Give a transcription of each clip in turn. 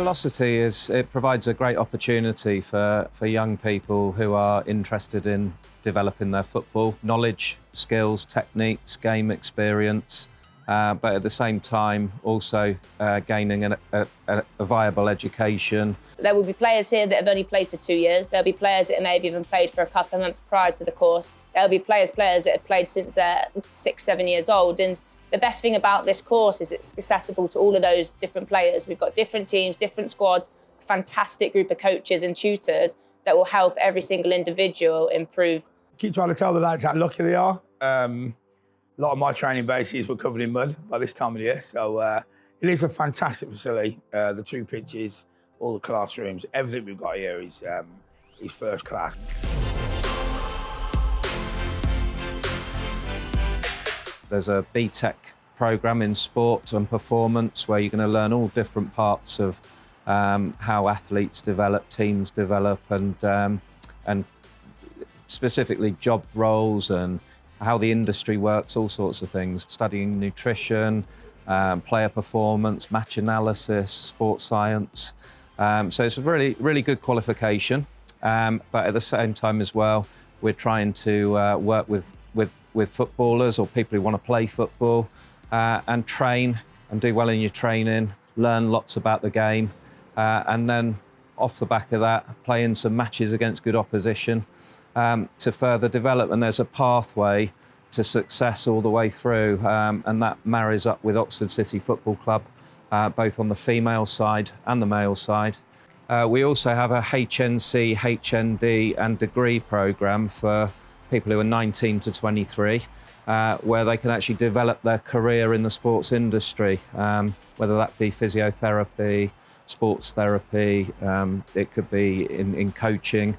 Velocity it provides a great opportunity for young people who are interested in developing their football knowledge, skills, techniques, game experience, but at the same time also gaining a viable education. There will be players here that have only played for 2 years. There'll be players that may have even played for a couple of months prior to the course. There'll be players that have played since they're 6, 7 years old. And the best thing about this course is it's accessible to all of those different players. We've got different teams, different squads, a fantastic group of coaches and tutors that will help every single individual improve. Keep trying to tell the lads how lucky they are. A lot of my training bases were covered in mud by this time of the year, so it is a fantastic facility. The 2 pitches, all the classrooms, everything we've got here is first class. There's a BTEC programme in sport and performance where you're going to learn all different parts of how athletes develop, teams develop, and specifically job roles and how the industry works, all sorts of things. Studying nutrition, player performance, match analysis, sports science. So it's a really, really good qualification. But at the same time as well, we're trying to work with footballers or people who want to play football and train and do well in your training, learn lots about the game, and then off the back of that, play in some matches against good opposition to further develop. And there's a pathway to success all the way through, and that marries up with Oxford City Football Club, both on the female side and the male side. We also have a HNC, HND and degree programme for people who are 19 to 23, where they can actually develop their career in the sports industry, whether that be physiotherapy, sports therapy, it could be in coaching,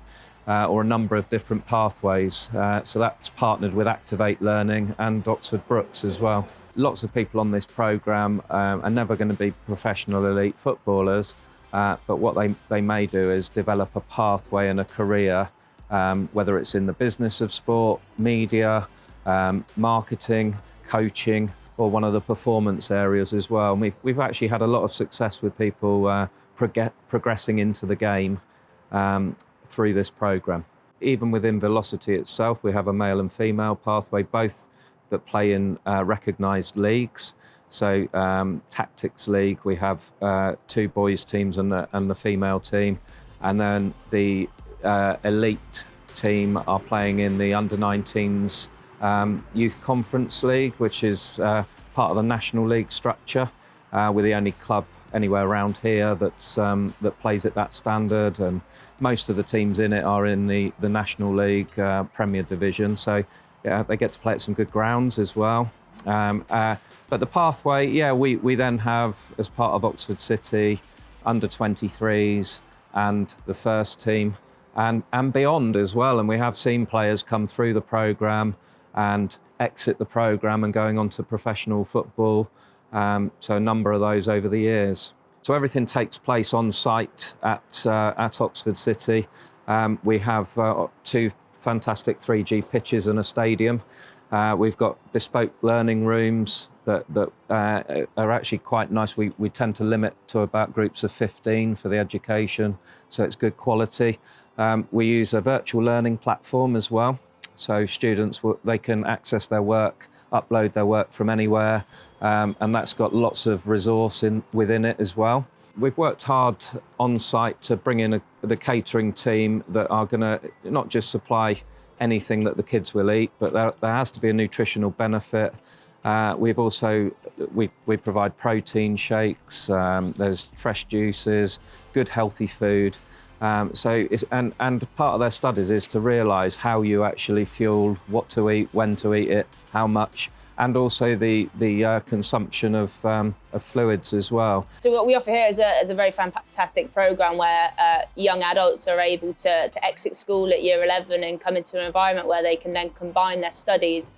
or a number of different pathways. So that's partnered with Activate Learning and Oxford Brookes as well. Lots of people on this programme are never going to be professional elite footballers, but what they may do is develop a pathway and a career, whether it's in the business of sport, media, marketing, coaching, or one of the performance areas as well. And we've actually had a lot of success with people progressing into the game through this programme. Even within Velocity itself, we have a male and female pathway, both that play in recognised leagues. So Tactics League, we have 2 boys teams and the female team. And then the elite team are playing in the under-19s Youth Conference League, which is part of the National League structure. We're the only club anywhere around here that plays at that standard, and most of the teams in it are in the National League Premier Division, so yeah, they get to play at some good grounds as well. But the pathway, yeah, we then have, as part of Oxford City, under-23s and the first team and beyond as well, and we have seen players come through the programme and exit the programme and going on to professional football. So a number of those over the years. So everything takes place on site at Oxford City. We have 2 fantastic 3G pitches and a stadium. We've got bespoke learning rooms that are actually quite nice. We tend to limit to about groups of 15 for the education, so it's good quality. We use a virtual learning platform as well, so students they can access their work, upload their work from anywhere, and that's got lots of resource within it as well. We've worked hard on site to bring in the catering team that are going to not just supply anything that the kids will eat, but there has to be a nutritional benefit. We provide protein shakes, there's fresh juices, good healthy food. And part of their studies is to realise how you actually fuel, what to eat, when to eat it, how much, and also the consumption of fluids as well. So what we offer here is a very fantastic programme where young adults are able to exit school at year 11 and come into an environment where they can then combine their studies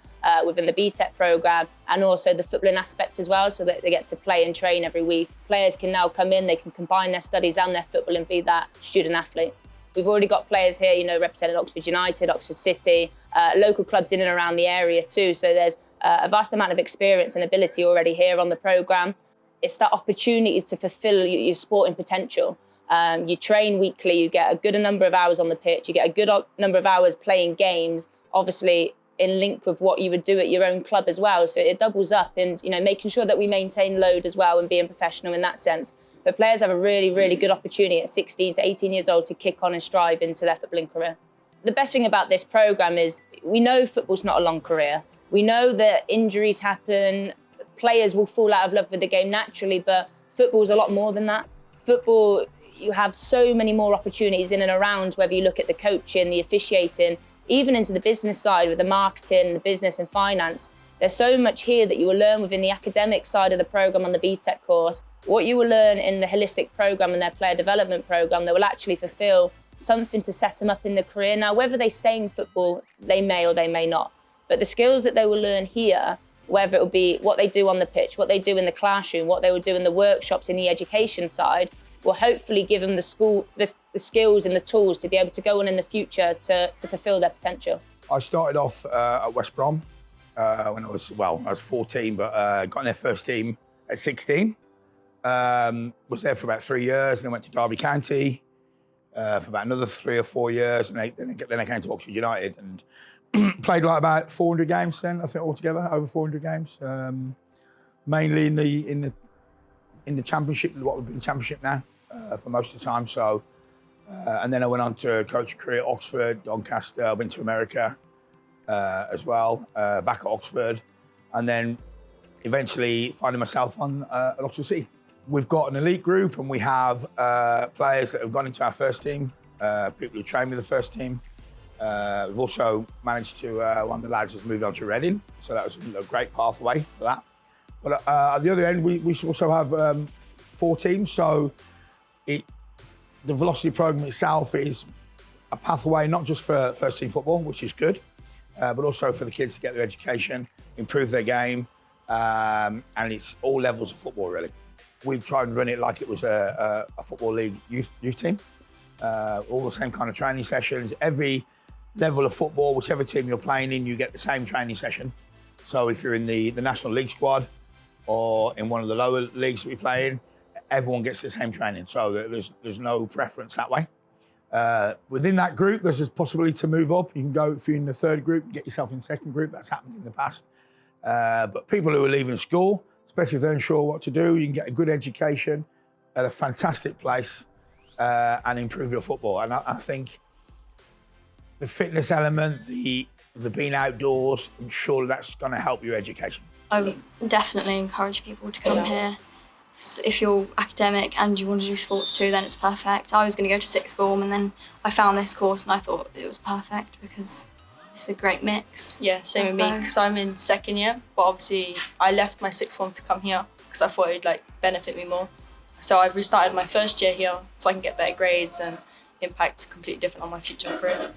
within the BTEC programme and also the footballing aspect as well, so that they get to play and train every week. Players can now come in, they can combine their studies and their football and be that student athlete. We've already got players here, representing Oxford United, Oxford City, local clubs in and around the area too. So there's a vast amount of experience and ability already here on the programme. it's that opportunity to fulfill your sporting potential. You train weekly, you get a good number of hours on the pitch, you get a good number of hours playing games, obviously in link with what you would do at your own club as well. So it doubles up, and making sure that we maintain load as well and being professional in that sense. But players have a really, really good opportunity at 16 to 18 years old to kick on and strive into their footballing career. The best thing about this programme is we know football's not a long career. We know that injuries happen, players will fall out of love with the game naturally, but football's a lot more than that. Football, you have so many more opportunities in and around, whether you look at the coaching, the officiating, even into the business side with the marketing, the business and finance. There's so much here that you will learn within the academic side of the programme on the BTEC course. What you will learn in the holistic programme and their player development programme that will actually fulfil something to set them up in their career. Now, whether they stay in football, they may or they may not. But the skills that they will learn here, whether it will be what they do on the pitch, what they do in the classroom, what they will do in the workshops in the education side, will hopefully give them the skills and the tools to be able to go on in the future to fulfil their potential. I started off at West Brom when I was 14, but got in their first team at 16. Was there for about 3 years, and then went to Derby County for about another 3 or 4 years, and then I came to Oxford United and played like about 400 games then, I think altogether, over 400 games, mainly in the Championship, what would be the Championship now, for most of the time. So, and then I went on to coach a career at Oxford, Doncaster, went to America as well, back at Oxford, and then eventually finding myself at Oxfordshire. We've got an elite group, and we have players that have gone into our first team, people who train with the first team. We've also managed to, one of the lads has moved on to Reading, so that was a great pathway for that. But at the other end, we also have 4 teams, so the Velocity programme itself is a pathway not just for first team football, which is good, but also for the kids to get their education, improve their game, and it's all levels of football really. We try and run it like it was a football league youth team, all the same kind of training sessions. Every level of football, whichever team you're playing in, you get the same training session. So if you're in the National League squad or in one of the lower leagues that we play in, everyone gets the same training. So there's no preference that way. Within that group, there's a possibility to move up. You can go, if you're in the 3rd group, get yourself in the 2nd group. That's happened in the past. But people who are leaving school, especially if they're unsure what to do, you can get a good education at a fantastic place and improve your football. And I think the fitness element, the being outdoors, I'm sure that's going to help your education. I would definitely encourage people to come here. If you're academic and you want to do sports too, then it's perfect. I was going to go to 6th form, and then I found this course and I thought it was perfect because it's a great mix. Yeah, same with me, because I'm in 2nd year, but obviously I left my 6th form to come here because I thought it'd benefit me more. So I've restarted my 1st year here so I can get better grades and impact completely different on my future career.